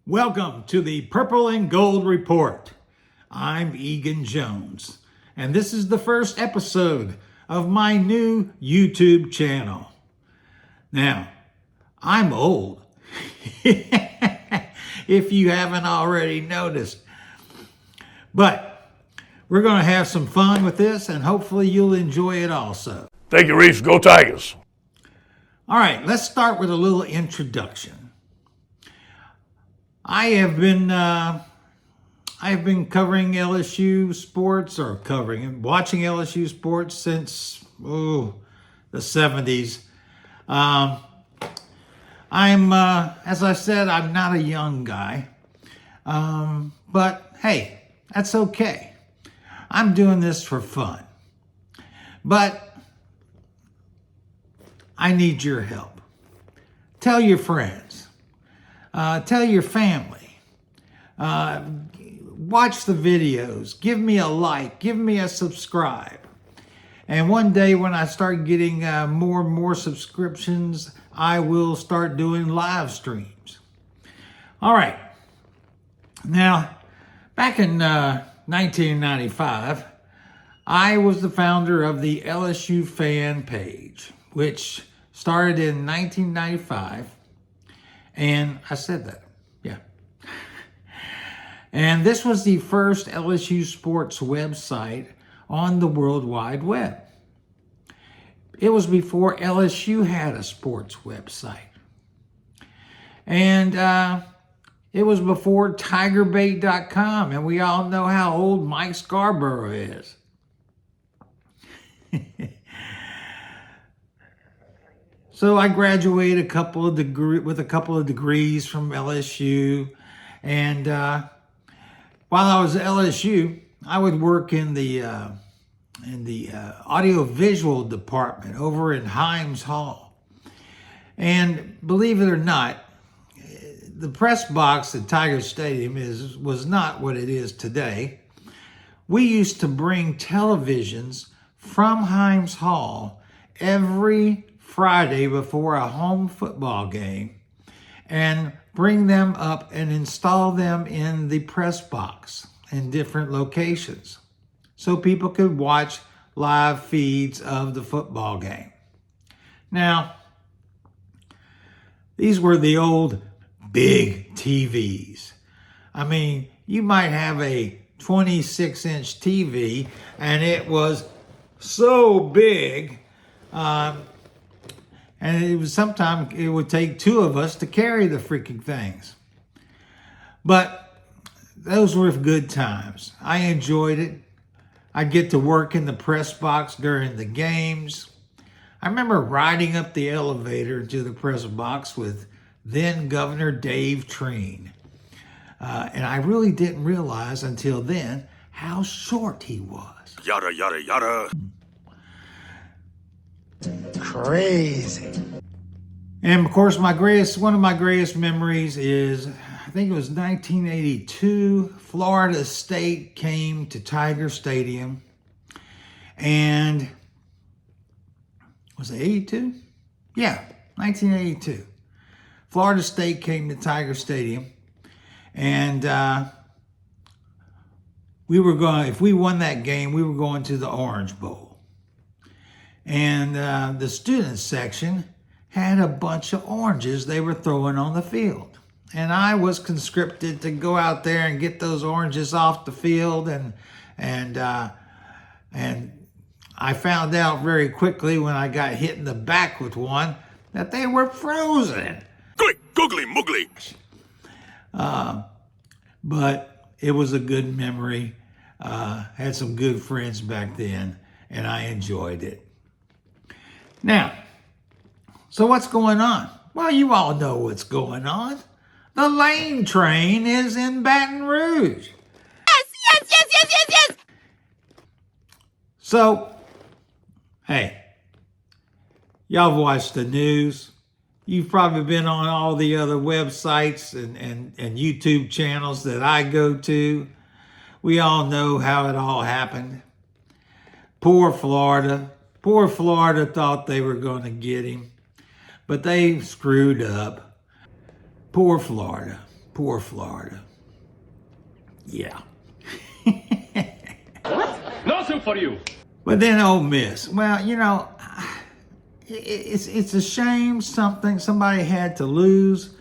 Welcome to the Purple and Gold Report. I'm Egan Jones, and this is the first episode of my new YouTube channel. Now, I'm old, if you haven't already noticed. But we're going to have some fun with this, and hopefully you'll enjoy it also. Thank you, Reese. Go Tigers. All right, let's start with a little introduction. I have been covering LSU sports, or watching LSU sports since the 70s. As I said, I'm not a young guy, but hey, that's okay. I'm doing this for fun, but I need your help. Tell your friends. Tell your family. Watch the videos. Give me a like. Give me a subscribe. And one day when I start getting more and more subscriptions, I will start doing live streams. All right. Now, back in 1995, I was the founder of the LSU fan page, which started in 1995. And I said that, yeah. And this was the first LSU Sports website on the World Wide Web. It was before LSU had a sports website. And it was before tigerbait.com, and we all know how old Mike Scarborough is. So I graduated with a couple of degrees from LSU, and while I was at LSU, I would work in the audiovisual department over in Himes Hall. And believe it or not, the press box at Tiger Stadium was not what it is today. We used to bring televisions from Himes Hall every Friday before a home football game and bring them up and install them in the press box in different locations so people could watch live feeds of the football game. Now, these were the old big TVs. I mean, you might have a 26-inch TV and it was so big, and sometimes it would take two of us to carry the freaking things. But those were good times. I enjoyed it. I'd get to work in the press box during the games. I remember riding up the elevator to the press box with then Governor Dave Treen. And I really didn't realize until then how short he was. Yada, yada, yada. Crazy. And of course, one of my greatest memories is, I think it was 1982, Florida State came to Tiger Stadium. And was it 82? Yeah, 1982. Florida State came to Tiger Stadium. And if we won that game, we were going to the Orange Bowl. And the student section had a bunch of oranges they were throwing on the field. And I was conscripted to go out there and get those oranges off the field. And I found out very quickly when I got hit in the back with one that they were frozen. Googly moogly. But it was a good memory. Had some good friends back then, and I enjoyed it. Now, so what's going on? Well, you all know what's going on. The Lane train is in Baton Rouge. Yes. So, hey, y'all have watched the news. You've probably been on all the other websites and YouTube channels that I go to. We all know how it all happened. Poor Florida. Poor Florida thought they were going to get him, but they screwed up. Poor Florida. Poor Florida. Yeah. No soup for you. But then Ole Miss. Well, you know, it's a shame somebody had to lose.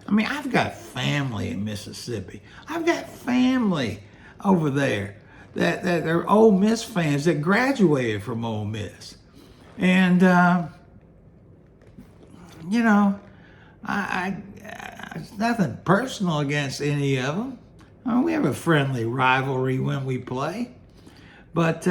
I mean, I've got family in Mississippi. I've got family over there that are Ole Miss fans that graduated from Ole Miss. And, you know, it's nothing personal against any of them. I mean, we have a friendly rivalry when we play. But,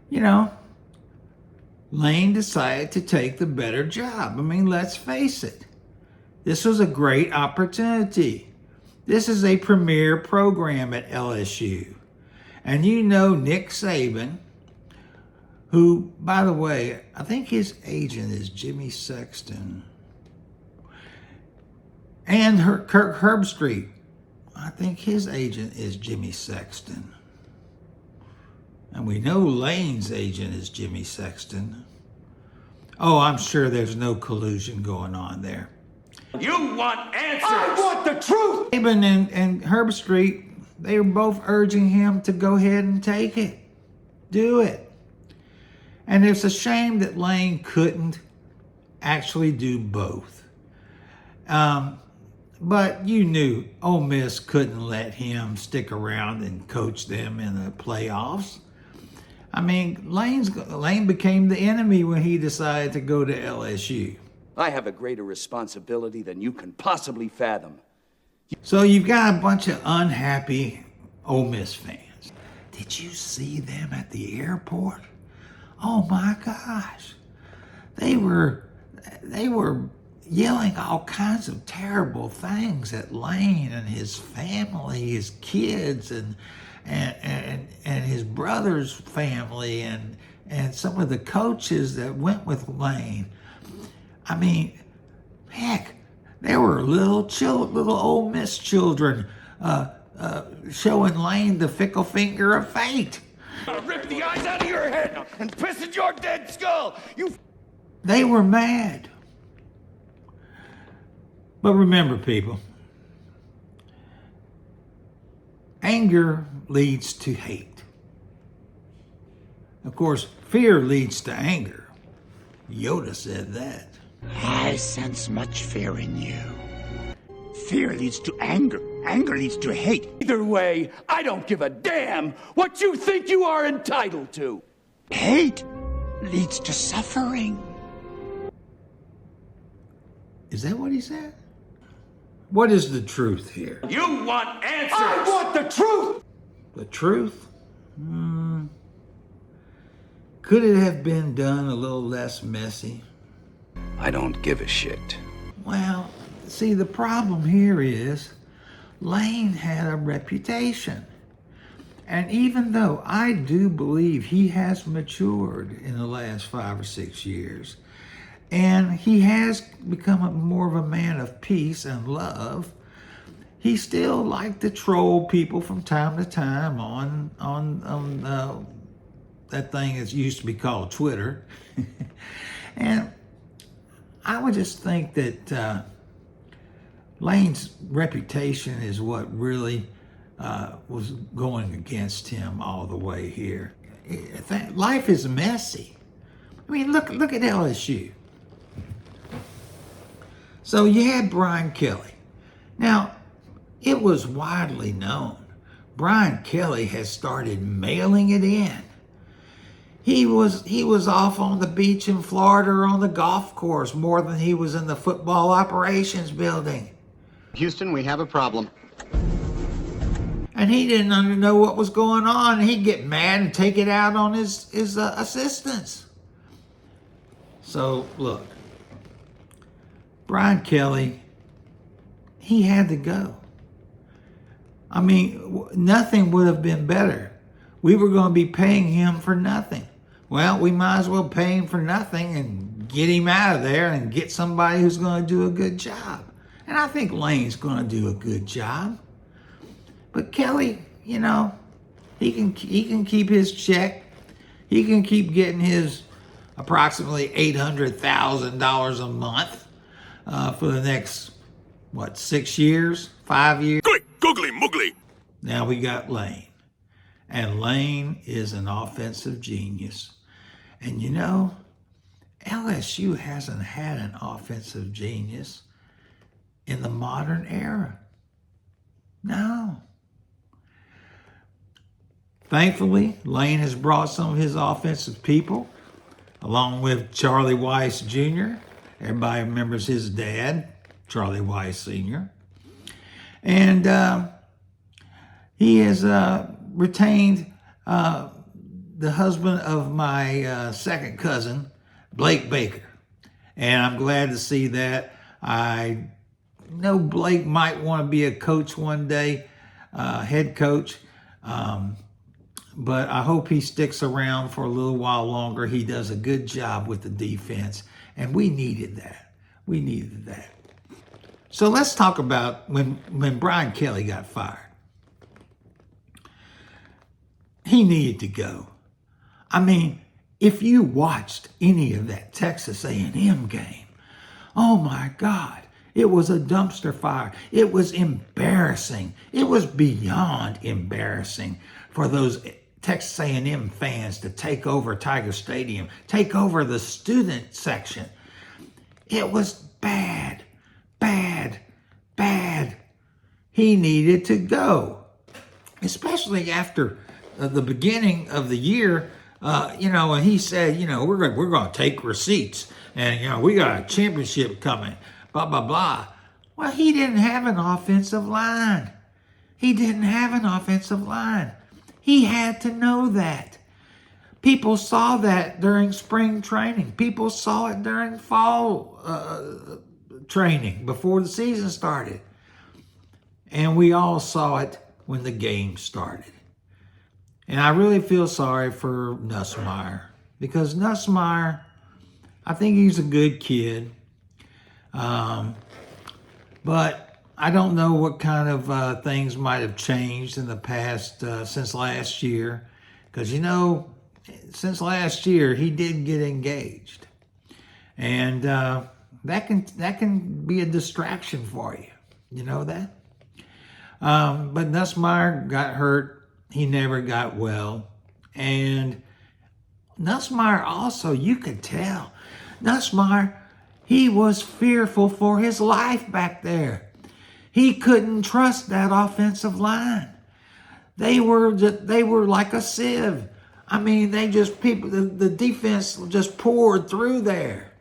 you know, Lane decided to take the better job. I mean, let's face it. This was a great opportunity. This is a premier program at LSU. And you know Nick Saban, who, by the way, I think his agent is Jimmy Sexton. And Kirk Herbstreit, I think his agent is Jimmy Sexton. And we know Lane's agent is Jimmy Sexton. Oh, I'm sure there's no collusion going on there. You want answers. I want the truth. Saban and Herbstreit, they were both urging him to go ahead and take it. Do it. And it's a shame that Lane couldn't actually do both. But you knew Ole Miss couldn't let him stick around and coach them in the playoffs. I mean, Lane became the enemy when he decided to go to LSU. I have a greater responsibility than you can possibly fathom. So you've got a bunch of unhappy Ole Miss fans. Did you see them at the airport? Oh my gosh. They were yelling all kinds of terrible things at Lane and his family, his kids, and his brother's family, and some of the coaches that went with Lane. I mean, heck, there were little Ole Miss children showing Lane the fickle finger of fate. I'll rip the eyes out of your head and piss in your dead skull. They were mad. But remember, people, anger leads to hate. Of course, fear leads to anger. Yoda said that. I sense much fear in you. Fear leads to anger. Anger leads to hate. Either way, I don't give a damn what you think you are entitled to. Hate leads to suffering. Is that what he said? What is the truth here? You want answers. I want the truth. The truth? Could it have been done a little less messy? I don't give a shit. Well, see, the problem here is Lane had a reputation. And even though I do believe he has matured in the last 5 or 6 years, and he has become more of a man of peace and love, he still liked to troll people from time to time on that thing that used to be called Twitter. And I would just think that Lane's reputation is what really was going against him all the way here. Life is messy. I mean, look at LSU. So you had Brian Kelly. Now, it was widely known. Brian Kelly has started mailing it in. He was off on the beach in Florida or on the golf course more than he was in the football operations building. Houston, we have a problem. And he didn't know what was going on. He'd get mad and take it out on his assistants. So, look, Brian Kelly, he had to go. I mean, nothing would have been better. We were going to be paying him for nothing. Well, we might as well pay him for nothing and get him out of there and get somebody who's going to do a good job. And I think Lane's going to do a good job. But Kelly, you know, he can keep his check. He can keep getting his approximately $800,000 a month for the next 6 years, 5 years. Googly muggly. Now we got Lane. And Lane is an offensive genius. And you know, LSU hasn't had an offensive genius in the modern era. No. Thankfully, Lane has brought some of his offensive people, along with Charlie Weiss Jr. Everybody remembers his dad, Charlie Weiss Sr. And he has retained the husband of my second cousin, Blake Baker. And I'm glad to see that. I know Blake might want to be a coach one day, head coach. But I hope he sticks around for a little while longer. He does a good job with the defense, and we needed that. We needed that. So let's talk about when Brian Kelly got fired. He needed to go. I mean, if you watched any of that Texas A&M game, oh my God, it was a dumpster fire. It was embarrassing. It was beyond embarrassing for those Texas A&M fans to take over Tiger Stadium, take over the student section. It was bad, bad, bad. He needed to go, especially after the beginning of the year. And he said, we're going to take receipts, and we got a championship coming, blah blah blah. Well, he didn't have an offensive line. He didn't have an offensive line. He had to know that. People saw that during spring training. People saw it during fall training before the season started. And we all saw it when the game started. And I really feel sorry for Nusmeier, because Nusmeier, I think he's a good kid. But I don't know what kind of things might have changed in the past since last year. Because, since last year, he did get engaged. And that can be a distraction for you. You know that? But Nusmeier got hurt. He never got well. And Nusmeier also, you could tell, Nusmeier, he was fearful for his life back there. He couldn't trust that offensive line. They were like a sieve. I mean, the defense just poured through there.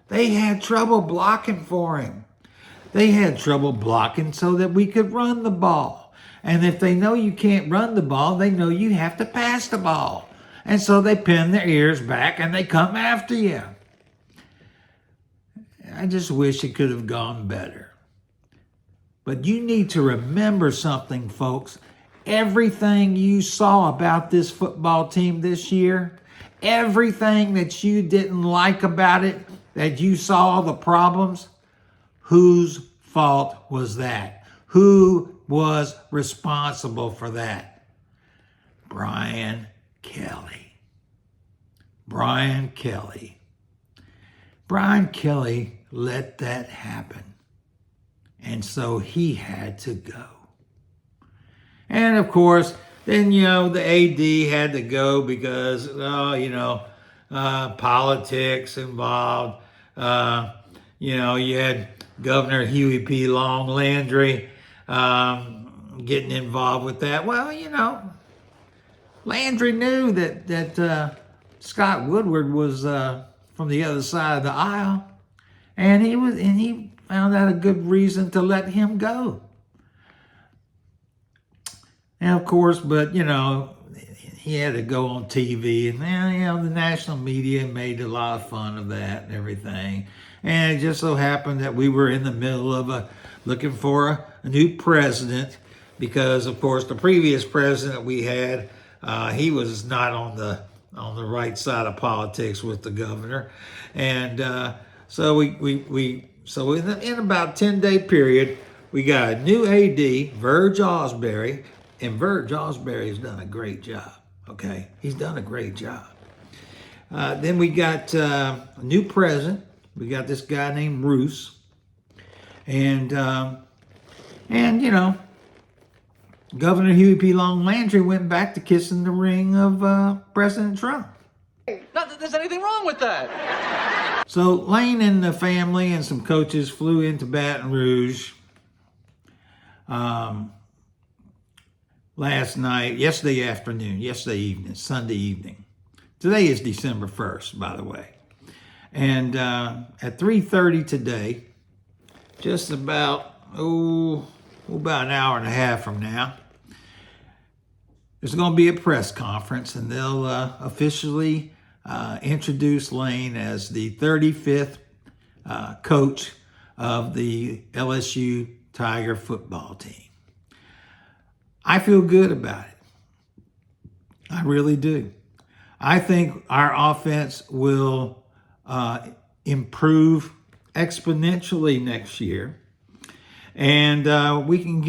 They had trouble blocking for him. They had trouble blocking so that we could run the ball. And if they know you can't run the ball, they know you have to pass the ball. And so they pin their ears back and they come after you. I just wish it could have gone better. But you need to remember something, folks. Everything you saw about this football team this year, everything that you didn't like about it, that you saw the problems, whose fault was that? Who was responsible for that? Brian Kelly. Brian Kelly. Brian Kelly let that happen. And so he had to go. And of course, then, the AD had to go because, politics involved. You had Governor Huey P. Long Landry getting involved with that. Well, Landry knew that Scott Woodward was from the other side of the aisle, and he found out a good reason to let him go. And of course, but he had to go on TV, and then the national media made a lot of fun of that and everything. And it just so happened that we were in the middle of looking for a new president, because of course the previous president we had, he was not on the right side of politics with the governor, and so so in about a 10-day period, we got a new AD, Verge Osberry, and Verge Osberry has done a great job. Okay, he's done a great job. Then we got a new president. We got this guy named Roos. And you know, Governor Huey P. Long Landry went back to kissing the ring of President Trump. Not that there's anything wrong with that. So Lane and the family and some coaches flew into Baton Rouge yesterday evening, Sunday evening. Today is December 1st, by the way. And at 3:30 today, just about an hour and a half from now, there's going to be a press conference, and they'll officially introduce Lane as the 35th coach of the LSU Tiger football team. I feel good about it. I really do. I think our offense will improve exponentially next year. And we can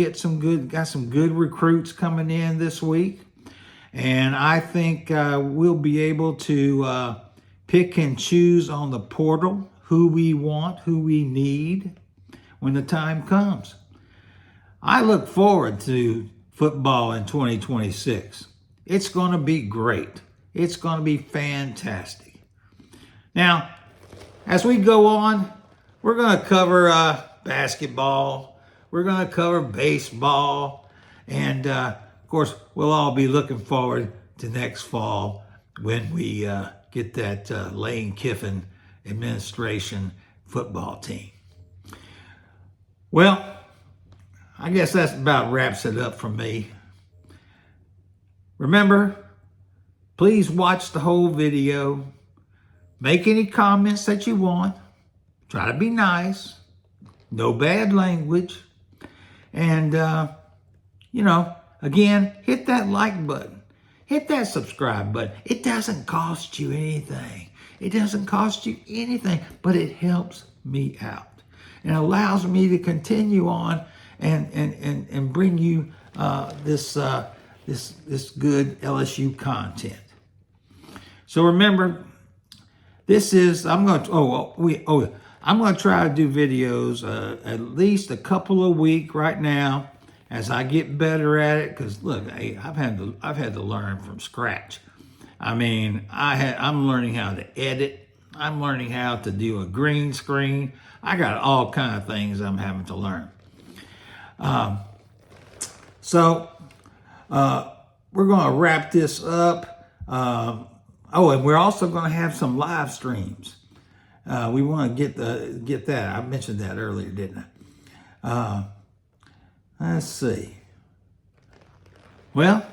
got some good recruits coming in this week. And I think we'll be able to pick and choose on the portal who we want, who we need when the time comes. I look forward to football in 2026. It's going to be great. It's going to be fantastic. Now, as we go on, we're going to cover basketball. We're going to cover baseball. And, of course, we'll all be looking forward to next fall when we get that Lane Kiffin administration football team. Well, I guess that about wraps it up for me. Remember, please watch the whole video. Make any comments that you want. Try to be nice. No bad language. And, again, hit that like button. Hit that subscribe button. It doesn't cost you anything. It doesn't cost you anything, but it helps me out. And allows me to continue on and bring you this good LSU content. So remember, I'm going to try to do videos at least a couple a week right now as I get better at it. Because look, I've had to learn from scratch. I mean, I'm learning how to edit. I'm learning how to do a green screen. I got all kind of things I'm having to learn. So we're going to wrap this up. And we're also going to have some live streams. We want to get that. I mentioned that earlier, didn't I? Let's see. Well,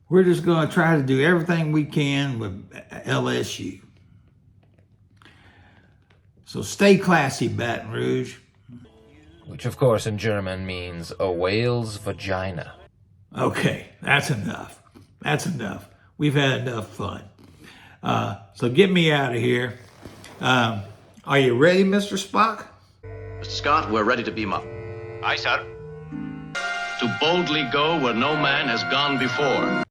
we're just going to try to do everything we can with LSU. So stay classy, Baton Rouge. Which, of course, in German means a whale's vagina. Okay, that's enough. That's enough. We've had enough fun. So get me out of here. Are you ready, Mr. Spock? Mr. Scott, we're ready to beam up. Aye, sir. To boldly go where no man has gone before.